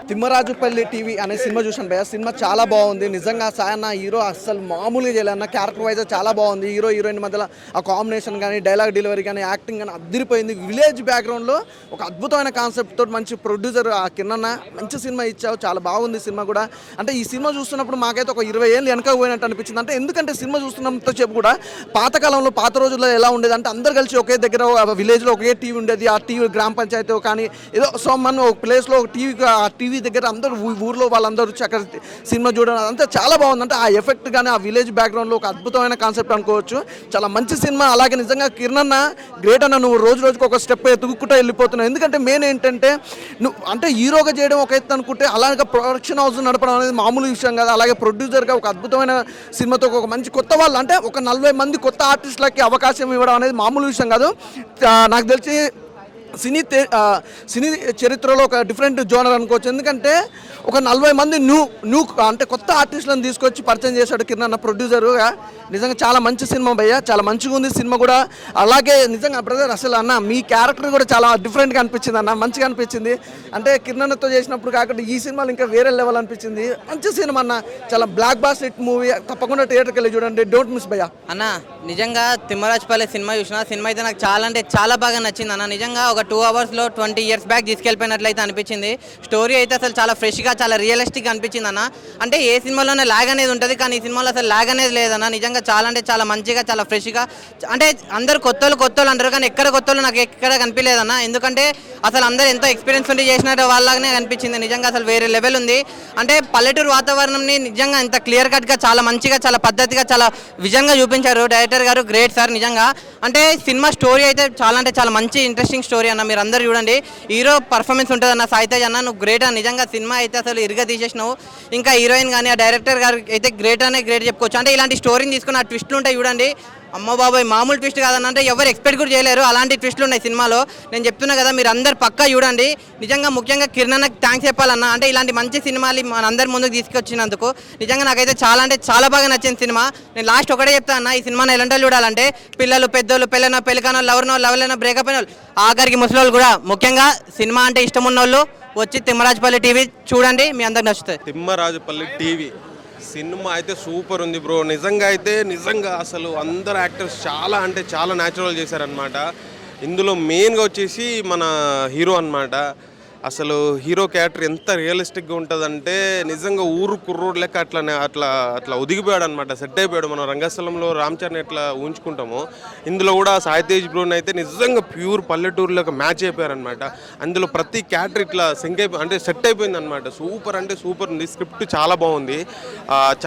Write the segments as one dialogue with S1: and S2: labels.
S1: Thimmarajupalli TV అనే cinema చూసాను భయ్య. సినిమా చాలా బాగుంది నిజంగా. సాయన్న హీరో అస్సలు మామూలుగా చేయలేన్న, క్యారెక్టర్ వైజ్ చాలా బాగుంది. హీరో హీరోయిన్ మధ్యలో ఆ కాంబినేషన్ కానీ, డైలాగ్ డెలివరీ కానీ, యాక్టింగ్ కానీ అద్దరిపోయింది. విలేజ్ బ్యాక్గ్రౌండ్లో ఒక అద్భుతమైన కాన్సెప్ట్ తోటి మంచి ప్రొడ్యూసర్ ఆ కిరణ్ మంచి సినిమా ఇచ్చావు. చాలా బాగుంది సినిమా కూడా. అంటే ఈ సినిమా చూస్తున్నప్పుడు మాకైతే ఒక 20 ఏళ్ళు వెనక పోయినట్టు అనిపించింది. అంటే ఎందుకంటే సినిమా చూస్తున్నంత చెప్పు కూడా పాతకాలంలో పాత రోజుల్లో ఎలా ఉండేది అంటే అందరు కలిసి ఒకే దగ్గర విలేజ్లో ఒకే టీవీ ఉండేది. ఆ టీవీ గ్రామ పంచాయతీ కానీ ఏదో సో మన ఒక ప్లేస్లో ఒక టీవీ దగ్గర అందరూ ఊర్లో వాళ్ళందరూ వచ్చి అక్కడ సినిమా చూడడం అదంతా చాలా బాగుంది. అంటే ఆ ఎఫెక్ట్ కానీ ఆ విలేజ్ బ్యాక్గ్రౌండ్లో ఒక అద్భుతమైన కాన్సెప్ట్ అనుకోవచ్చు. చాలా మంచి సినిమా. అలాగే నిజంగా కిరణ్ అన్న గ్రేట్ అన్న, నువ్వు రోజు రోజుకు ఒక స్టెప్ ఎదుగుకుంటూ వెళ్ళిపోతున్నావు. ఎందుకంటే మెయిన్ ఏంటంటే నువ్వు అంటే హీరోగా చేయడం ఒక ఎత్తు అనుకుంటే అలాగే ప్రొడక్షన్ హౌస్ నడపడం అనేది మామూలు విషయం కాదు. అలాగే ప్రొడ్యూసర్గా ఒక అద్భుతమైన సినిమాతో ఒక మంచి కొత్త వాళ్ళు అంటే ఒక 40 మంది కొత్త ఆర్టిస్టులకి అవకాశం ఇవ్వడం అనేది మామూలు విషయం కాదు. నాకు తెలిసి సినీ చరిత్రలో ఒక డిఫరెంట్ జోనర్ అనుకోవచ్చు. ఎందుకంటే ఒక 40 మంది న్యూ అంటే కొత్త ఆర్టిస్టులను తీసుకొచ్చి పరిచయం చేశాడు కిరణ్ అన్న ప్రొడ్యూసర్గా. నిజంగా చాలా మంచి సినిమా భయ్య, చాలా మంచిగా ఉంది సినిమా కూడా. అలాగే నిజంగా బ్రదర్ అసలు అన్న మీ క్యారెక్టర్ కూడా చాలా డిఫరెంట్గా అనిపించింది అన్న, మంచిగా అనిపించింది. అంటే కిరణ్ అన్నతో చేసినప్పుడు కాకుండా ఈ సినిమాలు ఇంకా వేరే లెవెల్ అనిపించింది. మంచి సినిమా అన్న, చాలా బ్లాక్ బాస్ హిట్ మూవీ. తప్పకుండా థియేటర్కి వెళ్ళి చూడండి, డోంట్ మిస్ భయ్య.
S2: అన్న నిజంగా తిమ్మరాజుపల్లి సినిమా చూసిన సినిమా అయితే నాకు చాలా అంటే చాలా బాగా నచ్చింది అన్న. నిజంగా ఒక 2 అవర్స్లో 20 years బ్యాక్ తీసుకెళ్ళిపోయినట్లయితే అనిపించింది. స్టోరీ అయితే అసలు చాలా ఫ్రెష్గా చాలా రియలిస్టిక్గా అనిపించింది అన్న. అంటే ఏ సినిమాలోనే లాగ్ అనేది ఉంటుంది కానీ ఈ సినిమాలో అసలు లాగ్ అనేది లేదన్న. నిజంగా చాలా అంటే చాలా మంచిగా చాలా ఫ్రెష్గా, అంటే అందరు కొత్తలు అంటారు కానీ ఎక్కడ కొత్తలు నాకు ఎక్కడ కనిపించలేదన్న. ఎందుకంటే అసలు అందరూ ఎంతో ఎక్స్పీరియన్స్ ఉండి చేసిన వాళ్ళగానే అనిపించింది. నిజంగా అసలు వేరే లెవెల్ ఉంది. అంటే పల్లెటూరు వాతావరణంని నిజంగా ఇంత క్లియర్ కట్గా చాలా మంచిగా చాలా పద్ధతిగా చాలా విజన్గా చూపించారు డైరెక్టర్ గారు. గ్రేట్ సార్ నిజంగా. అంటే సినిమా స్టోరీ అయితే చాలా అంటే చాలా మంచి ఇంట్రెస్టింగ్ స్టోరీ అన్న. మీరు అందరూ చూడండి, హీరో పర్ఫార్మెన్స్ ఉంటుంది అన్న. సాయితేజ్ అన్న నువ్వు గ్రేట్ అన్న. నిజంగా సినిమా అయితే అసలు ఇరుగా తీసేసినావు. ఇంకా హీరోయిన్ కానీ ఆ డైరెక్టర్ గారు అయితే గ్రేట్ చెప్పుకోవచ్చు. అంటే ఇలాంటి స్టోరీని తీసుకుని ఆ ట్విస్ట్లు ఉంటాయి చూడండి, అమ్మ బాబాయ్ మామూలు ట్విస్ట్ కాదన్న. అంటే ఎవరు ఎక్స్పెక్ట్ కూడా చేయలేరు అలాంటి ట్విస్ట్లు ఉన్నాయి సినిమాలో. నేను చెప్తున్నా కదా, మీరు అందరు పక్కా చూడండి. నిజంగా ముఖ్యంగా కిరణ్ అన్నకి థ్యాంక్స్ చెప్పాలన్న. అంటే ఇలాంటి మంచి సినిమాలు మన అందరి ముందుకు తీసుకొచ్చినందుకు నిజంగా నాకైతే చాలా అంటే చాలా బాగా నచ్చింది సినిమా. నేను లాస్ట్ ఒకటే చెప్తా అన్న, ఈ సినిమాని ఎలాంటి చూడాలంటే పిల్లలు పెద్దోళ్ళు, పెళ్ళైనా పెళ్ళికానో లవర్లైనా బ్రేకప్ అయిన వాళ్ళు, ఆఖరికి ముసలి కూడా ముఖ్యంగా సినిమా అంటే ఇష్టం ఉన్న వాళ్ళు వచ్చి తిమ్మరాజుపల్లి టీవీ చూడండి, మీ అందరికి నచ్చుతుంది.
S3: తిమ్మరాజుపల్లి టీవీ సినిమా అయితే సూపర్ ఉంది బ్రో. నిజంగా అసలు అందరు యాక్టర్స్ చాలా అంటే చాలా న్యాచురల్ చేశారనమాట. ఇందులో మెయిన్గా వచ్చేసి మన హీరో అనమాట. అసలు హీరో క్యారెక్టర్ ఎంత రియలిస్టిక్గా ఉంటుందంటే నిజంగా ఊరు కుర్రోడు లెక్క అట్లా ఒదిగిపోయాడు అనమాట, సెట్ అయిపోయాడు. మనం రంగస్థలంలో రామ్ చరణ్ ఎట్లా ఊహించుకుంటామో ఇందులో కూడా సాయితేజ్ బ్రోని అయితే నిజంగా ప్యూర్ పల్లెటూరులోకి మ్యాచ్ అయిపోయారనమాట. అందులో ప్రతి క్యారెక్టర్ ఇట్లా అంటే సెట్ అయిపోయింది అనమాట. సూపర్ అంటే సూపర్ ఉంది. స్క్రిప్ట్ చాలా బాగుంది,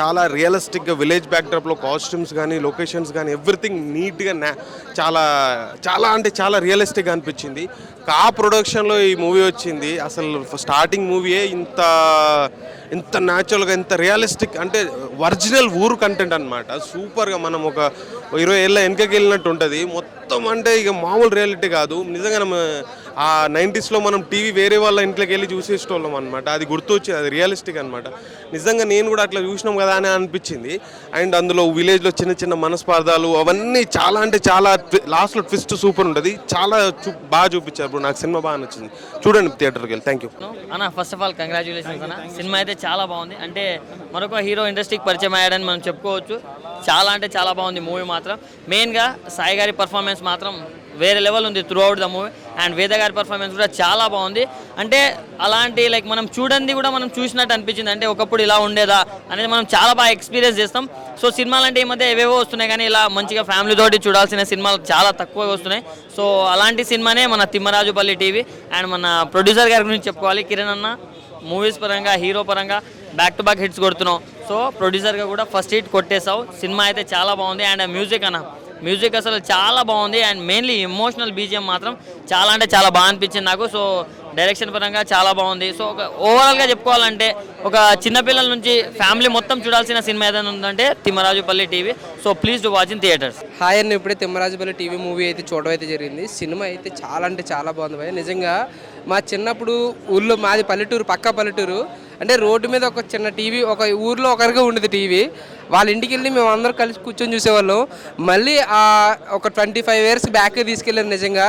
S3: చాలా రియలిస్టిక్గా విలేజ్ బ్యాక్డ్రాప్లో కాస్ట్యూమ్స్ కానీ లొకేషన్స్ కానీ ఎవ్రీథింగ్ నీట్గా చాలా అంటే చాలా రియలిస్టిక్గా అనిపించింది. కా ప్రొడక్షన్లో ఈ మూవీ వచ్చింది. అసలు స్టార్టింగ్ మూవీయే ఇంత న్యాచురల్గా ఇంత రియలిస్టిక్ అంటే ఒరిజినల్ ఊరు కంటెంట్ అనమాట. సూపర్గా మనం ఒక 20 ఏళ్ళ వెనకకి వెళ్ళినట్టు ఉంటుంది మొత్తం. అంటే ఇక మామూలు రియాలిటీ కాదు. నిజంగా ఆ 90sలో మనం టీవీ వేరే వాళ్ళ ఇంట్లోకి వెళ్ళి చూసేటోళ్ళం అనమాట. అది గుర్తు వచ్చేది, అది రియలిస్టిక్ అనమాట. నిజంగా నేను కూడా అట్లా చూసినాం కదా అని అనిపించింది. అండ్ అందులో విలేజ్లో చిన్న మనస్పార్థాలు అవన్నీ చాలా అంటే చాలా లాస్ట్లో ట్విస్ట్ సూపర్ ఉంటుంది. చాలా బాగా చూపించారు. నాకు సినిమా బాగా నచ్చింది, చూడండి థియేటర్కి వెళ్ళి. థ్యాంక్ యూ
S4: అన్న. ఫస్ట్ ఆఫ్ ఆల్ కంగ్రాచులేషన్స్ అన్న. సినిమా అయితే చాలా బాగుంది. అంటే మరొక హీరో ఇండస్ట్రీకి పరిచయం అయ్యాడని మనం చెప్పుకోవచ్చు. చాలా అంటే చాలా బాగుంది మూవీ మాత్రం. మెయిన్గా సాయి గారి పర్ఫార్మెన్స్ మాత్రం వేరే లెవెల్ ఉంది through out the movie. And వేద గారి పర్ఫార్మెన్స్ కూడా చాలా బాగుంది. అంటే అలాంటి మనం చూడండి కూడా మనం చూసినట్టు అనిపించింది. అంటే ఒకప్పుడు ఇలా ఉండేదా అనేది మనం చాలా బాగా ఎక్స్పీరియన్స్ చేస్తాం. సో సినిమాలు అంటే ఈ మధ్య ఏవేవో వస్తున్నాయి కానీ ఇలా మంచిగా ఫ్యామిలీ తోటి చూడాల్సిన సినిమాలు చాలా తక్కువగా వస్తున్నాయి. సో అలాంటి సినిమానే మన తిమ్మరాజుపల్లి టీవీ. అండ్ మన ప్రొడ్యూసర్ గారి గురించి చెప్పుకోవాలి. కిరణ్ అన్న మూవీస్ పరంగా హీరో పరంగా బ్యాక్ టు బ్యాక్ హిట్స్ కొడుతున్నావు. సో ప్రొడ్యూసర్గా కూడా ఫస్ట్ హిట్ కొట్టేసావు. సినిమా అయితే చాలా బాగుంది. అండ్ మ్యూజిక్ అన్న, మ్యూజిక్ అసలు చాలా బాగుంది. అండ్ మెయిన్లీ ఎమోషనల్ బీజిఎం మాత్రం చాలా అంటే చాలా బాగా అనిపించింది నాకు. సో డైరెక్షన్ పరంగా చాలా బాగుంది. సో ఒక ఓవరాల్గా చెప్పుకోవాలంటే ఒక చిన్నపిల్లల నుంచి ఫ్యామిలీ మొత్తం చూడాల్సిన సినిమా ఏదైనా ఉందంటే Thimmarajupalli TV. So please to watch in theatres.
S5: Hi అన్న, ఇప్పుడే తిమ్మరాజుపల్లి టీవీ మూవీ అయితే చూడడం అయితే జరిగింది. సినిమా అయితే చాలా అంటే చాలా బాగుంది భయ్య. నిజంగా మా చిన్నప్పుడు ఊళ్ళో మాది పల్లెటూరు, పక్కా పల్లెటూరు. అంటే రోడ్డు మీద ఒక చిన్న టీవీ, ఒక ఊర్లో ఒకరిగా ఉండేది టీవీ. వాళ్ళ ఇంటికి వెళ్ళి మేము అందరం కలిసి కూర్చొని చూసేవాళ్ళం. మళ్ళీ ఒక 25 years బ్యాక్ తీసుకెళ్ళారు. నిజంగా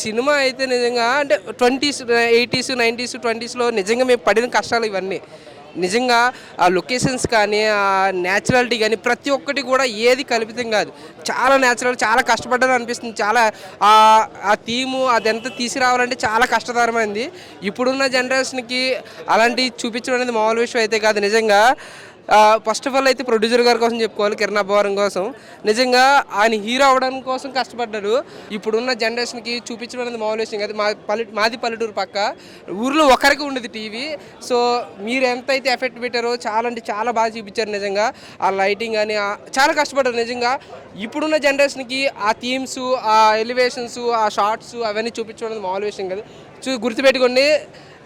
S5: సినిమా అయితే నిజంగా అంటే 20s, 80s, 90s, 20sలో నిజంగా మేము పడిన కష్టాలు ఇవన్నీ. నిజంగా ఆ లొకేషన్స్ కానీ, ఆ న్యాచురాలిటీ కానీ ప్రతి ఒక్కటి కూడా ఏది కల్పితం కాదు. చాలా న్యాచురల్, చాలా కష్టపడ్డారు అనిపిస్తుంది. చాలా ఆ థీము అదంతా తీసుకురావాలంటే చాలా కష్టతరమైంది. ఇప్పుడున్న జనరేషన్కి అలాంటివి చూపించడం అనేది మామూలు విషయం అయితే కాదు. నిజంగా ఫస్ట్ ఆఫ్ ఆల్ అయితే ప్రొడ్యూసర్ గారి కోసం చెప్పుకోవాలి, కిరణ్ అబ్బవరం కోసం. నిజంగా ఆయన హీరో అవ్వడం కోసం కష్టపడ్డాడు. ఇప్పుడున్న జనరేషన్కి చూపించడం అనేది మామూలు విషయం కాదు. మాది పల్లెటూరు పక్క, ఊర్లో ఒకరికి ఉండేది టీవీ. సో మీరు ఎంతైతే ఎఫెక్ట్ పెట్టారో చాలా అంటే చాలా బాగా చూపించారు. నిజంగా ఆ లైటింగ్ కానీ చాలా కష్టపడ్డారు. నిజంగా ఇప్పుడున్న జనరేషన్కి ఆ థీమ్స్, ఆ ఎలివేషన్స్, ఆ షార్ట్స్ అవన్నీ చూపించడం అనేది మామూలు విషయం కాదు. గుర్తుపెట్టుకోండి,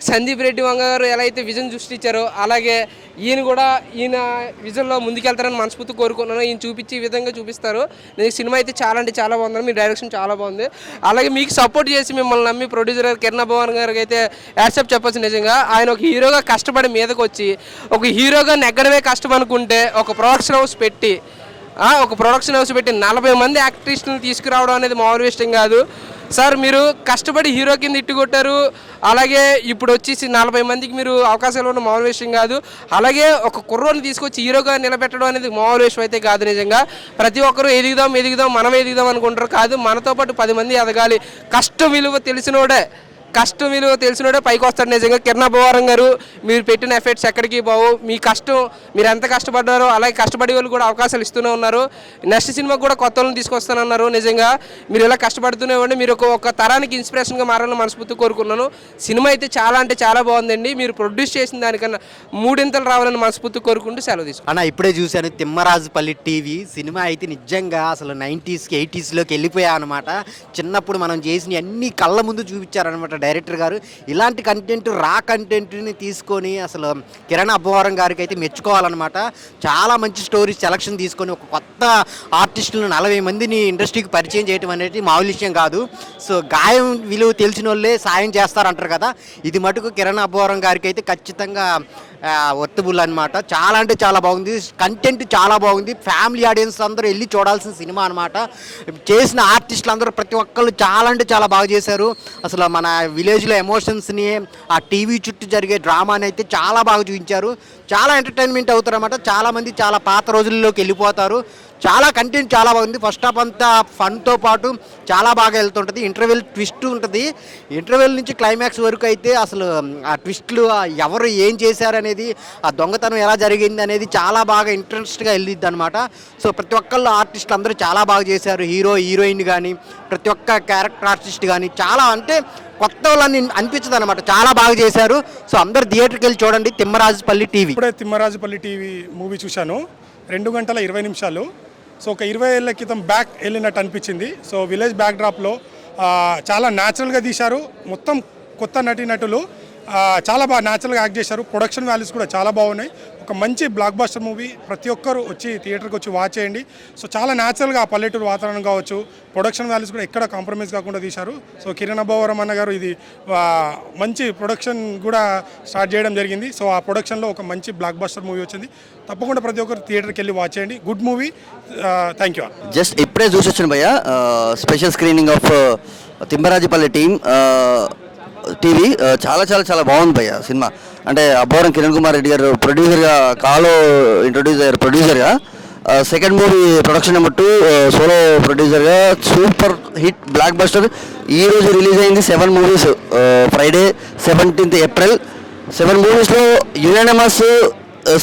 S5: సందీప్ రెడ్డి వంగ గారు ఎలా అయితే విజన్ సృష్టించారో అలాగే ఈయన విజన్లో ముందుకెళ్తారని మనస్ఫూర్తి కోరుకున్నాను. ఈయన చూపించి ఈ విధంగా చూపిస్తారు. నేను సినిమా అయితే చాలా అంటే చాలా బాగుంది. మీ డైరెక్షన్ చాలా బాగుంది. అలాగే మీకు సపోర్ట్ చేసి మిమ్మల్ని నమ్మి ప్రొడ్యూసర్ గారు కిరణ్ అబ్బవరం గారికి అయితే యాక్సెప్ట్ చెప్పచ్చు. నిజంగా ఆయన ఒక హీరోగా కష్టపడి మీదకి వచ్చి ఒక హీరోగా నెగ్గడమే కష్టం అనుకుంటే ఒక ప్రొడక్షన్ హౌస్ పెట్టి 40 మంది యాక్ట్రిస్టులను తీసుకురావడం అనేది మామూలు విషయం కాదు. సార్ మీరు కష్టపడి హీరో కింద ఇట్టుకొట్టారు. అలాగే ఇప్పుడు వచ్చేసి 40 మందికి మీరు అవకాశాలు ఉన్న మామూలు విషయం కాదు. అలాగే ఒక కుర్రోని తీసుకొచ్చి హీరోగా నిలబెట్టడం అనేది మామూలు విషయం అయితే కాదు. నిజంగా ప్రతి ఒక్కరూ ఎదుగుదాం మనం ఎదుగుదాం అనుకుంటారు. కాదు, మనతో పాటు 10 మంది ఎదగాలి. కష్టం విలువ తెలిసినోడే పైకి వస్తాడు. నిజంగా కిరణ్ అబ్బవరం గారు మీరు పెట్టిన ఎఫెక్ట్స్ ఎక్కడికి పోవు. మీ కష్టం మీరు ఎంత కష్టపడ్డారో అలాగే కష్టపడే వాళ్ళు కూడా అవకాశాలు ఇస్తూనే ఉన్నారు. నెక్స్ట్ సినిమాకి కూడా కొత్త వాళ్ళని తీసుకొస్తానన్నారు. నిజంగా మీరు ఇలా కష్టపడుతూనే ఉండి మీరు ఒక తరానికి ఇన్స్పిరేషన్గా మారాలని మనస్ఫూర్తి కోరుకున్నాను. సినిమా అయితే చాలా అంటే చాలా బాగుందండి. మీరు ప్రొడ్యూస్ చేసిన దానికన్నా 3 ఇంతలు రావాలని మనస్ఫూర్తి కోరుకుంటూ సెలవు తీసుకున్నాను.
S6: అన్న ఇప్పుడే చూశాను తిమ్మరాజుపల్లి టీవీ సినిమా అయితే నిజంగా అసలు 90s, 80sలోకి వెళ్ళిపోయా అనమాట. చిన్నప్పుడు మనం చేసిన అన్ని కళ్ళ ముందు చూపించారనమాట డైరెక్టర్ గారు. ఇలాంటి కంటెంట్ని తీసుకొని అసలు కిరణ్ అబ్బవరం గారికి అయితే మెచ్చుకోవాలన్నమాట. చాలా మంచి స్టోరీస్ సెలక్షన్ తీసుకొని ఒక కొత్త ఆర్టిస్టులను 40 మందిని ఇండస్ట్రీకి పరిచయం చేయడం అనేది మామూలు విషయం కాదు. సో గాయం విలువ తెలిసిన వాళ్ళే సాయం చేస్తారంటారు కదా, ఇది మటుకు కిరణ్ అబ్బవరం గారికి అయితే ఖచ్చితంగా వర్తబుల్ అనమాట. చాలా అంటే చాలా బాగుంది. కంటెంట్ చాలా బాగుంది. ఫ్యామిలీ ఆడియన్స్ అందరూ వెళ్ళి చూడాల్సిన సినిమా అనమాట. చేసిన ఆర్టిస్టులు అందరూ ప్రతి ఒక్కళ్ళు చాలా అంటే చాలా బాగా చేశారు. అసలు మన విలేజ్లో ఎమోషన్స్ని, ఆ టీవీ చుట్టూ జరిగే డ్రామాని అయితే చాలా బాగా చూపించారు. చాలా ఎంటర్టైన్మెంట్ అవుతారు అన్నమాట. చాలామంది చాలా పాత రోజుల్లోకి వెళ్ళిపోతారు. చాలా కంటెంట్ చాలా బాగుంది. ఫస్ట్ హాఫ్ అంతా ఫన్తో పాటు చాలా బాగా వెళ్తుంటుంది. ఇంటర్వెల్ ట్విస్ట్ ఉంటుంది. ఇంటర్వెల్ నుంచి క్లైమాక్స్ వరకు అయితే అసలు ఆ ట్విస్ట్లు ఎవరు ఏం చేశారనేది, ఆ దొంగతనం ఎలా జరిగింది అనేది చాలా బాగా ఇంట్రెస్ట్గా వెళ్ళిద్ది అనమాట. సో ప్రతి ఒక్కళ్ళు ఆర్టిస్టులు అందరూ చాలా బాగా చేశారు. హీరో, హీరోయిన్ కానీ ప్రతి ఒక్క క్యారెక్టర్ ఆర్టిస్ట్ కానీ చాలా అంటే కొత్త వాళ్ళని అనిపించదు అనమాట. చాలా బాగా చేశారు. సో అందరు థియేటర్కి వెళ్ళి చూడండి తిమ్మరాజుపల్లి టీవీ.
S7: ఇప్పుడే తిమ్మరాజుపల్లి టీవీ మూవీ చూశాను. 2 గంటల 20 నిమిషాలు. సో ఒక 20 ఏళ్ళ క్రితం బ్యాక్ వెళ్ళినట్టు అనిపించింది. సో విలేజ్ బ్యాక్ డ్రాప్లో చాలా న్యాచురల్గా తీశారు. మొత్తం కొత్త నటీనటులు చాలా బాగా న్యాచురల్గా యాక్ట్ చేశారు. ప్రొడక్షన్ వాల్యూస్ కూడా చాలా బాగున్నాయి. ఒక మంచి బ్లాక్ బస్టర్ మూవీ. ప్రతి ఒక్కరు వచ్చి థియేటర్కి వచ్చి వాచ్ చేయండి. సో చాలా న్యాచురల్గా పల్లెటూరు వాతావరణం కావచ్చు, ప్రొడక్షన్ వాల్యూస్ కూడా ఎక్కడ కాంప్రమైజ్ కాకుండా తీశారు. సో కిరణ్ అబ్బవరం అన్న గారు ఇది మంచి ప్రొడక్షన్ కూడా స్టార్ట్ చేయడం జరిగింది. సో ఆ ప్రొడక్షన్లో ఒక మంచి బ్లాక్ బస్టర్ మూవీ వచ్చింది. తప్పకుండా ప్రతి ఒక్కరు థియేటర్కి వెళ్ళి వాచ్ చేయండి. Good movie. Thank you.
S8: Just ఇప్పుడే చూసి వచ్చాను భయ్య. Special screening of Thimmarajupalli TV. చాలా చాలా చాలా బాగుంది భయ్య సినిమా. అంటే అబ్బవరం కిరణ్ కుమార్ రెడ్డి గారు ప్రొడ్యూసర్గా కాలో ఇంట్రొడ్యూస్ అయ్యారు ప్రొడ్యూసర్గా. Second movie production number 2 solo ప్రొడ్యూసర్గా సూపర్ హిట్ బ్లాక్ బస్టర్. ఈరోజు రిలీజ్ అయింది 7 మూవీస్. ఫ్రైడే 17th April 7 మూవీస్లో యునానిమస్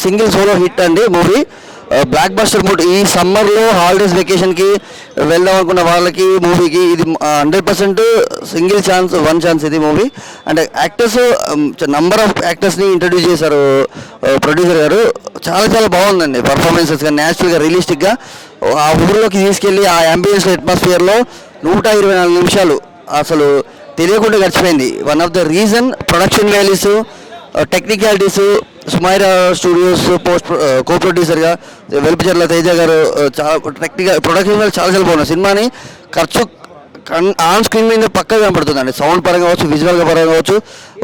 S8: సింగిల్ సోలో హిట్ అండి మూవీ. Block buster mood. ఈ సమ్మర్లో హాలిడేస్ వెకేషన్కి వెళ్దాం అనుకున్న వాళ్ళకి మూవీకి ఇది 100% సింగిల్ ఛాన్స్, 1 ఛాన్స్ ఇది మూవీ. అంటే యాక్టర్స్ నంబర్ ఆఫ్ యాక్టర్స్ని ఇంట్రడ్యూస్ చేశారు ప్రొడ్యూసర్ గారు. చాలా చాలా బాగుందండి పర్ఫార్మెన్సెస్గా, న్యాచురల్గా, రియలిస్టిక్గా. ఆ ఊరిలోకి తీసుకెళ్ళి ఆ అంబియన్స్ అట్మాస్ఫియర్లో 124 నిమిషాలు అసలు తెలియకుండా గడిచిపోయింది. One of the reason production values, technicalities. Sumaira studios co ప్రొడ్యూసర్గా వెలుపుచర్ల తేజ గారు చాలా టెక్నికల్ ప్రొడక్షన్ చాలా చాలా బాగున్నాయి. సినిమాని ఖర్చు ఆన్ స్క్రీన్ మీద పక్కగా కనబడుతుందండి. సౌండ్ పరంగా కావచ్చు, విజువల్గా పరంగా కావచ్చు.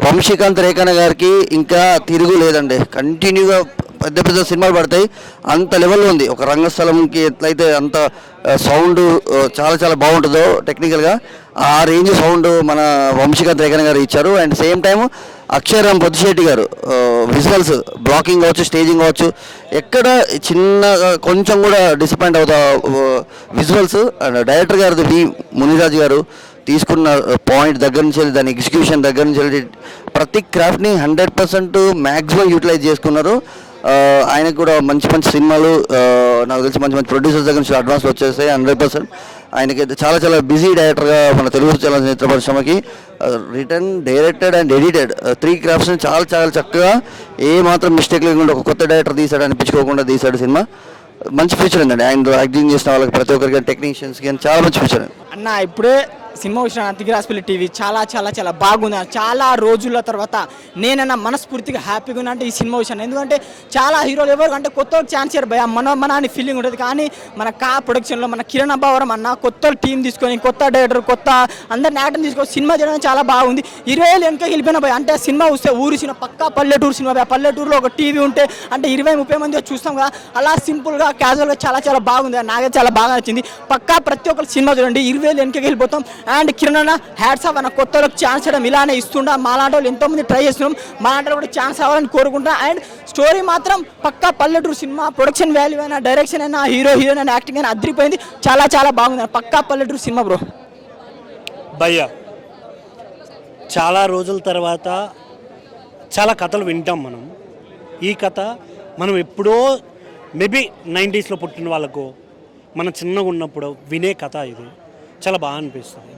S8: వంశీకాంత్ రేఖాన గారికి ఇంకా తిరుగు లేదండి. కంటిన్యూగా పెద్ద పెద్ద సినిమాలు పడతాయి, అంత లెవెల్లో ఉంది. ఒక రంగస్థలంకి ఎట్లయితే అంత సౌండ్ చాలా చాలా బాగుంటుందో టెక్నికల్గా, ఆ రేంజ్ సౌండ్ మన వంశీకాంత్ రేఖాన గారు ఇచ్చారు. అండ్ సేమ్ టైం అక్షయరామ్ పొద్దుశెట్టి గారు విజువల్స్, బ్లాకింగ్ కావచ్చు, స్టేజింగ్ కావచ్చు, ఎక్కడ చిన్న కొంచెం కూడా డిసప్పాయింట్ అవుతా విజువల్స్. అండ్ డైరెక్టర్ గారు వి మునిరాజు గారు తీసుకున్న పాయింట్ దగ్గర నుంచి వెళ్ళి దాని ఎగ్జిక్యూషన్ దగ్గర నుంచి వెళ్ళి ప్రతి క్రాఫ్ట్ని 100% మ్యాక్సిమం యూటిలైజ్ చేసుకున్నారు. ఆయనకు కూడా మంచి మంచి సినిమాలు నాకు తెలిసి మంచి మంచి ప్రొడ్యూసర్స్ దగ్గర నుంచి అడ్వాన్స్లు వచ్చేస్తాయి 100%. ఆయనకైతే చాలా చాలా బిజీ డైరెక్టర్గా మన తెలుగు చలనచిత్ర పరిశ్రమకి రిటర్న్, డైరెక్టెడ్ అండ్ ఎడిటెడ్ 3 క్రాఫ్ట్స్ని చాలా చాలా చక్కగా ఏ మాత్రం మిస్టేక్ లేకుండా ఒక కొత్త డైరెక్టర్ తీసాడు అనిపించుకోకుండా తీసాడు సినిమా. మంచి ఫ్యూచర్ ఉందండి. ఆయన యాక్టింగ్ చేసిన వాళ్ళకి ప్రతి ఒక్కరికి, టెక్నీషియన్స్కి అని చాలా మంచి ఫ్యూచర్ ఉంది
S9: అన్న. ఇప్పుడే సినిమా వచ్చిన తిగరాజపల్లి టీవీ చాలా చాలా చాలా బాగుంది. చాలా రోజుల తర్వాత నేనన్నా మనస్ఫూర్తిగా హ్యాపీగా ఉన్నా అంటే ఈ సినిమా వచ్చాను. ఎందుకంటే చాలా హీరోలు ఎవరు అంటే కొత్త ఛాన్స్ ఇయ్యారు భయ, మన అని ఫీలింగ్ ఉంటుంది. కానీ మన ప్రొడక్షన్లో మన కిరణ్ అబ్బావరం అన్న కొత్త టీం తీసుకొని, కొత్త డైరెక్టర్, కొత్త అందరిని యాక్టర్ తీసుకొని సినిమా చేయడం చాలా బాగుంది. 20 ఏళ్ళు వెనక వెళ్ళిపోయిన భయ. అంటే సినిమా వస్తే ఊరి సినిమా, పక్కా పల్లెటూరు సినిమా భయ. పల్లెటూరులో ఒక టీవీ ఉంటే అంటే 20-30 మంది చూస్తాం కదా, అలా సింపుల్గా క్యాజువల్గా చాలా చాలా బాగుంది. నాకైతే చాలా బాగా నచ్చింది. పక్కా ప్రతి ఒక్కరు సినిమా చూడండి. 20 ఏళ్ళు వెనకకి వెళ్ళిపోతాం. అండ్ కిరణ్ అన్న హ్యాట్స్ ఆఫ్ అన్న, కొత్త వాళ్ళకి ఛాన్స్ ఇవ్వడం ఇలానే ఇస్తుండా. మాలాంటి వాళ్ళు ఎంతోమంది ట్రై చేస్తున్నాం, మాలాంటి కూడా ఛాన్స్ అవ్వాలని కోరుకుంటా. అండ్ స్టోరీ మాత్రం పక్కా పల్లెటూరు సినిమా. ప్రొడక్షన్ వాల్యూ అయినా, డైరెక్షన్ అయినా, హీరోయిన్ అయినా, యాక్టింగ్ అయినా అదిరిపోయింది. చాలా చాలా బాగుంది. పక్కా పల్లెటూరు సినిమా బ్రో.
S10: భయ్య, చాలా రోజుల తర్వాత చాలా కథలు వింటాం మనం. ఈ కథ మనం ఎప్పుడో మేబీ 90sలో పుట్టిన వాళ్ళకు మన చిన్నగా ఉన్నప్పుడు వినే కథ ఇది. చాలా బాగా అనిపిస్తుంది.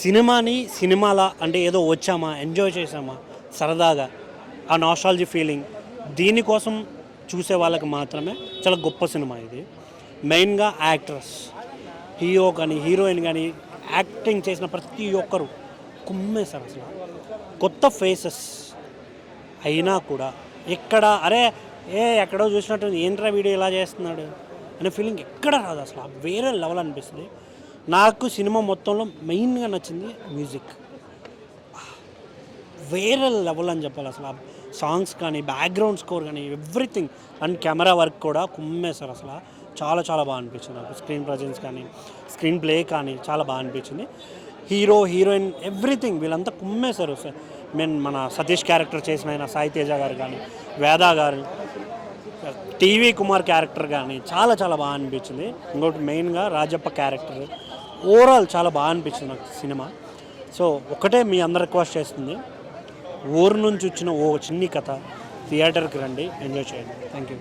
S10: సినిమాని సినిమాలా అంటే ఏదో వచ్చామా, ఎంజాయ్ చేసామా సరదాగా, ఆ నాస్టాలజీ ఫీలింగ్, దీనికోసం చూసే వాళ్ళకి మాత్రమే చాలా గొప్ప సినిమా ఇది. మెయిన్గా యాక్టర్స్, హీరో కానీ హీరోయిన్ కానీ యాక్టింగ్ చేసిన ప్రతి ఒక్కరు కుమ్మేశారు. అసలు కొత్త ఫేసెస్ అయినా కూడా ఎక్కడ ఎక్కడో చూసినట్టు ఏంట్రా వీడియో ఇలా చేస్తున్నాడు అనే ఫీలింగ్ ఎక్కడ రాదు. అసలు వేరే లెవెల్ అనిపిస్తుంది. నాకు సినిమా మొత్తంలో మెయిన్గా నచ్చింది మ్యూజిక్, వేరే లెవెల్ అని చెప్పాలి. అసలు సాంగ్స్ కానీ, బ్యాక్గ్రౌండ్ స్కోర్ కానీ, ఎవ్రీథింగ్. అండ్ కెమెరా వర్క్ కూడా కుమ్మేశారు. అసలు చాలా చాలా బాగా అనిపించింది నాకు. స్క్రీన్ ప్రజెన్స్ కానీ, స్క్రీన్ ప్లే కానీ చాలా బాగా అనిపించింది. హీరో, హీరోయిన్, ఎవ్రీథింగ్ వీళ్ళంతా కుమ్మేశారు. మన సతీష్ క్యారెక్టర్ చేసిన ఆయన సాయి తేజ గారు కానీ, వేదా గారు, టీవీ కుమార్ క్యారెక్టర్ కానీ చాలా చాలా బాగా అనిపించింది. ఇంకోటి మెయిన్గా రాజప్ప క్యారెక్టర్, ఓవరాల్ చాలా బాగా అనిపించింది నాకు సినిమా. సో ఒకటే మీ అందరు రిక్వెస్ట్ చేస్తుంది, ఊరు నుంచి వచ్చిన ఓ చిన్ని కథ థియేటర్కి రండి, ఎంజాయ్ చేయండి. Thank you.